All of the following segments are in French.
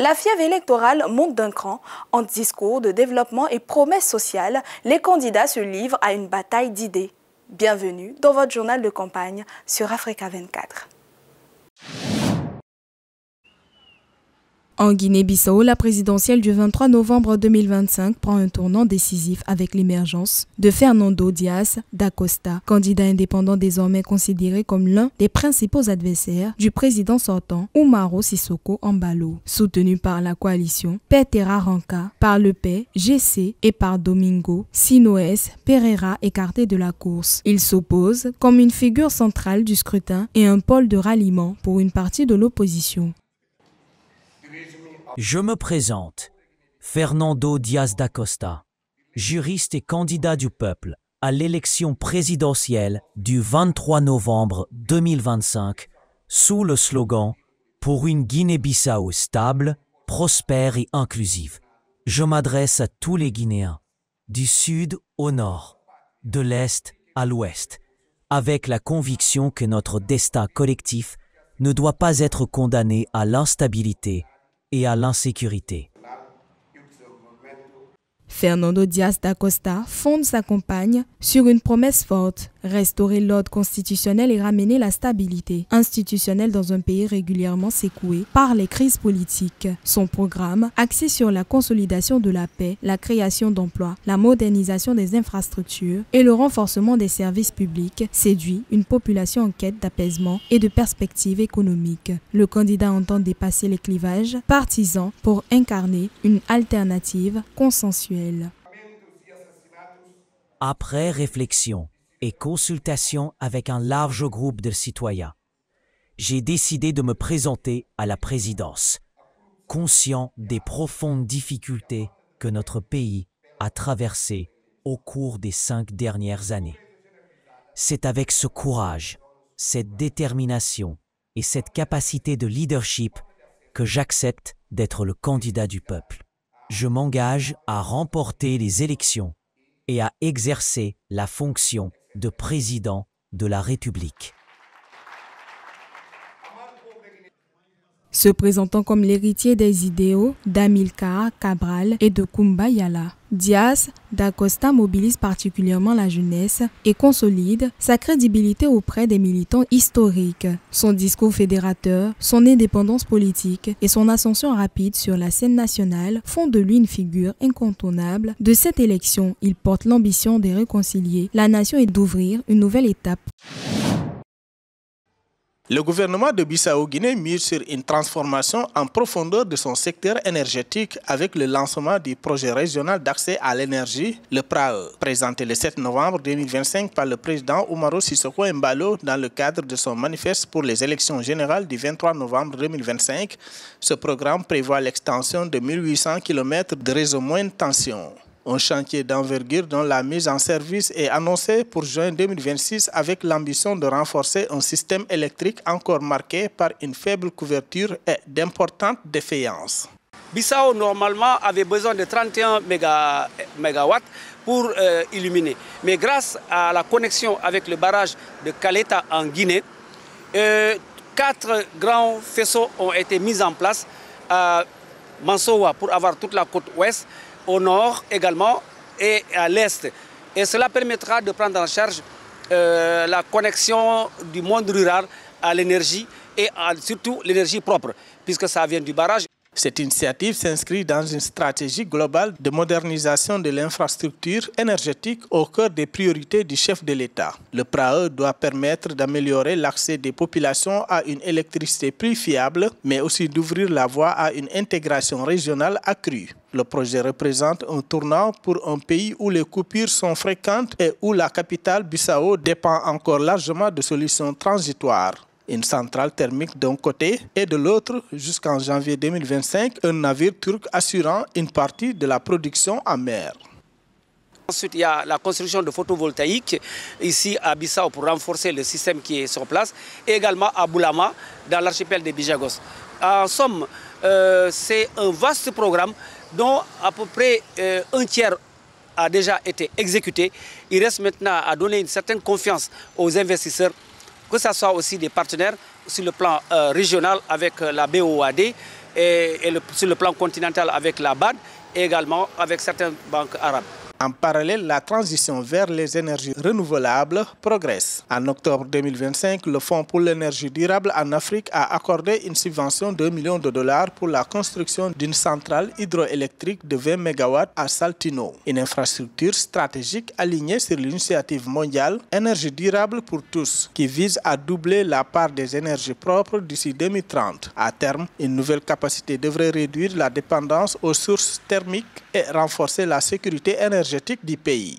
La fièvre électorale monte d'un cran. Entre discours de développement et promesses sociales, les candidats se livrent à une bataille d'idées. Bienvenue dans votre journal de campagne sur Africa 24. En Guinée-Bissau, la présidentielle du 23 novembre 2025 prend un tournant décisif avec l'émergence de Fernando Dias da Costa, candidat indépendant désormais considéré comme l'un des principaux adversaires du président sortant Umaro Sissoko Embalo, soutenu par la coalition Petera Ranka, par le P, GC et par Domingo Sinoes Pereira écarté de la course. Il s'oppose comme une figure centrale du scrutin et un pôle de ralliement pour une partie de l'opposition. Je me présente, Fernando Dias da Costa, juriste et candidat du peuple à l'élection présidentielle du 23 novembre 2025 sous le slogan « Pour une Guinée-Bissau stable, prospère et inclusive ». Je m'adresse à tous les Guinéens, du sud au nord, de l'est à l'ouest, avec la conviction que notre destin collectif ne doit pas être condamné à l'instabilité et à l'insécurité. Fernando Dias da Costa fonde sa campagne sur une promesse forte, restaurer l'ordre constitutionnel et ramener la stabilité institutionnelle dans un pays régulièrement secoué par les crises politiques. Son programme, axé sur la consolidation de la paix, la création d'emplois, la modernisation des infrastructures et le renforcement des services publics, séduit une population en quête d'apaisement et de perspectives économiques. Le candidat entend dépasser les clivages partisans pour incarner une alternative consensuelle. Après réflexion et consultation avec un large groupe de citoyens, j'ai décidé de me présenter à la présidence, conscient des profondes difficultés que notre pays a traversées au cours des 5 dernières années. C'est avec ce courage, cette détermination et cette capacité de leadership que j'accepte d'être le candidat du peuple. Je m'engage à remporter les élections et à exercer la fonction de président de la République. Se présentant comme l'héritier des idéaux d'Amilcar Cabral et de Kumba Yala, Dias da Costa mobilise particulièrement la jeunesse et consolide sa crédibilité auprès des militants historiques. Son discours fédérateur, son indépendance politique et son ascension rapide sur la scène nationale font de lui une figure incontournable. De cette élection, il porte l'ambition de réconcilier la nation et d'ouvrir une nouvelle étape. Le gouvernement de Bissau-Guinée mise sur une transformation en profondeur de son secteur énergétique avec le lancement du projet régional d'accès à l'énergie, le PRAE, présenté le 7 novembre 2025 par le président Umaro Sissoko Embalo dans le cadre de son manifeste pour les élections générales du 23 novembre 2025. Ce programme prévoit l'extension de 1800 km de réseau moyenne tension. Un chantier d'envergure dont la mise en service est annoncée pour juin 2026 avec l'ambition de renforcer un système électrique encore marqué par une faible couverture et d'importantes défaillances. Bissau, normalement, avait besoin de 31 mégawatts pour illuminer. Mais grâce à la connexion avec le barrage de Caleta en Guinée, 4 grands faisceaux ont été mis en place à Mansowa pour avoir toute la côte ouest, au nord également et à l'est. Et cela permettra de prendre en charge la connexion du monde rural à l'énergie et surtout l'énergie propre, puisque ça vient du barrage. Cette initiative s'inscrit dans une stratégie globale de modernisation de l'infrastructure énergétique au cœur des priorités du chef de l'État. Le PRAE doit permettre d'améliorer l'accès des populations à une électricité plus fiable, mais aussi d'ouvrir la voie à une intégration régionale accrue. Le projet représente un tournant pour un pays où les coupures sont fréquentes et où la capitale Bissau dépend encore largement de solutions transitoires. Une centrale thermique d'un côté et de l'autre jusqu'en janvier 2025, un navire turc assurant une partie de la production en mer. Ensuite, il y a la construction de photovoltaïques ici à Bissau pour renforcer le système qui est sur place et également à Boulama dans l'archipel des Bijagos. En somme, c'est un vaste programme dont à peu près un tiers a déjà été exécuté. Il reste maintenant à donner une certaine confiance aux investisseurs, que ce soit aussi des partenaires sur le plan régional avec la BOAD sur le plan continental avec la BAD et également avec certaines banques arabes. En parallèle, la transition vers les énergies renouvelables progresse. En octobre 2025, le Fonds pour l'énergie durable en Afrique a accordé une subvention de $2 millions pour la construction d'une centrale hydroélectrique de 20 MW à Saltino, une infrastructure stratégique alignée sur l'initiative mondiale Énergie durable pour tous, qui vise à doubler la part des énergies propres d'ici 2030. À terme, une nouvelle capacité devrait réduire la dépendance aux sources thermiques et renforcer la sécurité énergétique du pays.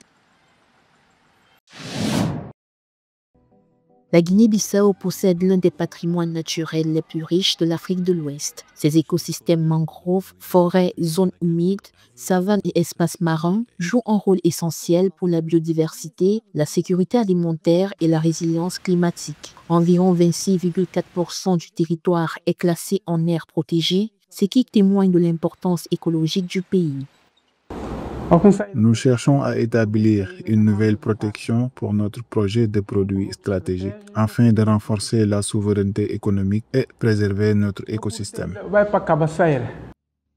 La Guinée-Bissau possède l'un des patrimoines naturels les plus riches de l'Afrique de l'Ouest. Ses écosystèmes mangroves, forêts, zones humides, savanes et espaces marins jouent un rôle essentiel pour la biodiversité, la sécurité alimentaire et la résilience climatique. Environ 26,4% du territoire est classé en aire protégée, ce qui témoigne de l'importance écologique du pays. Nous cherchons à établir une nouvelle protection pour notre projet de produits stratégiques afin de renforcer la souveraineté économique et préserver notre écosystème.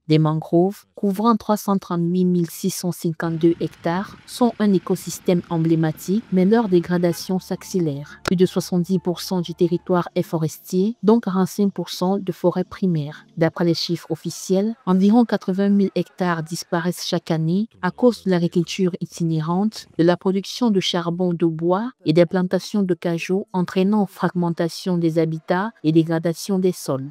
Des mangroves, couvrant 338 652 hectares, sont un écosystème emblématique, mais leur dégradation s'accélère. Plus de 70% du territoire est forestier, dont 45% de forêt primaire. D'après les chiffres officiels, environ 80 000 hectares disparaissent chaque année à cause de l'agriculture itinérante, de la production de charbon de bois et des plantations de cajou, entraînant fragmentation des habitats et dégradation des sols.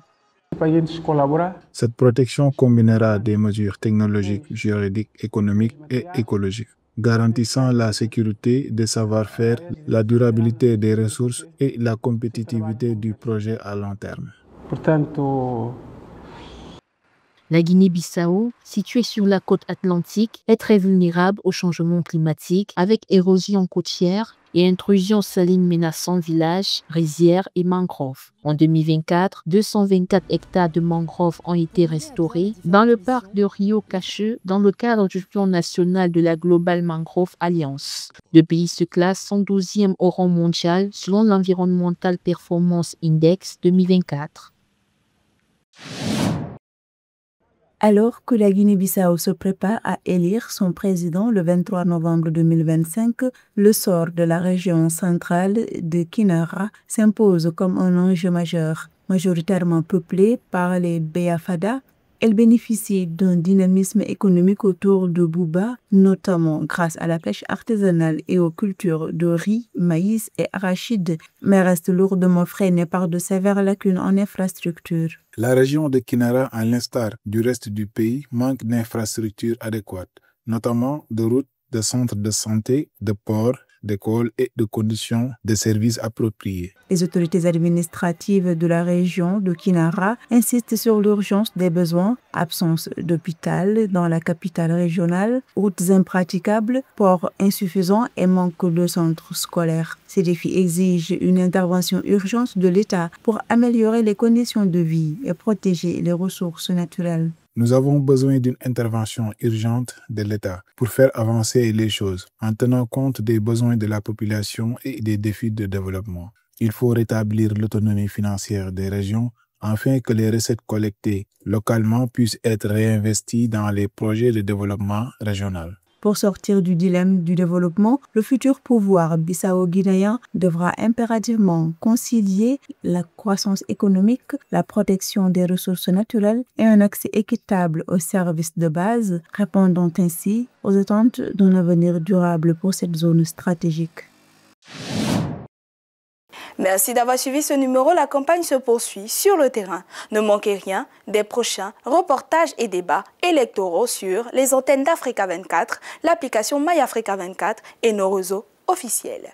Cette protection combinera des mesures technologiques, juridiques, économiques et écologiques, garantissant la sécurité des savoir-faire, la durabilité des ressources et la compétitivité du projet à long terme. La Guinée-Bissau, située sur la côte atlantique, est très vulnérable au changement climatique avec érosion côtière et intrusion saline menaçant villages, rizières et mangroves. En 2024, 224 hectares de mangroves ont été restaurés dans le parc de Rio Cache dans le cadre du plan national de la Global Mangrove Alliance. Le pays se classe 112e au rang mondial selon l'Environmental Performance Index 2024. Alors que la Guinée-Bissau se prépare à élire son président le 23 novembre 2025, le sort de la région centrale de Kinara s'impose comme un enjeu majeur. Majoritairement peuplée par les Béafada, elle bénéficie d'un dynamisme économique autour de Bouba, notamment grâce à la pêche artisanale et aux cultures de riz, maïs et arachides, mais reste lourdement freinée par de sévères lacunes en infrastructures. La région de Kinara, à l'instar du reste du pays, manque d'infrastructures adéquates, notamment de routes, de centres de santé, de ports, d'écoles et de conditions de services appropriées. Les autorités administratives de la région de Kinara insistent sur l'urgence des besoins, absence d'hôpital dans la capitale régionale, routes impraticables, ports insuffisants et manque de centres scolaires. Ces défis exigent une intervention urgente de l'État pour améliorer les conditions de vie et protéger les ressources naturelles. Nous avons besoin d'une intervention urgente de l'État pour faire avancer les choses en tenant compte des besoins de la population et des défis de développement. Il faut rétablir l'autonomie financière des régions afin que les recettes collectées localement puissent être réinvesties dans les projets de développement régional. Pour sortir du dilemme du développement, le futur pouvoir bissau-guinéen devra impérativement concilier la croissance économique, la protection des ressources naturelles et un accès équitable aux services de base, répondant ainsi aux attentes d'un avenir durable pour cette zone stratégique. Merci d'avoir suivi ce numéro. La campagne se poursuit sur le terrain. Ne manquez rien des prochains reportages et débats électoraux sur les antennes d'Africa 24, l'application MyAfrica 24 et nos réseaux officiels.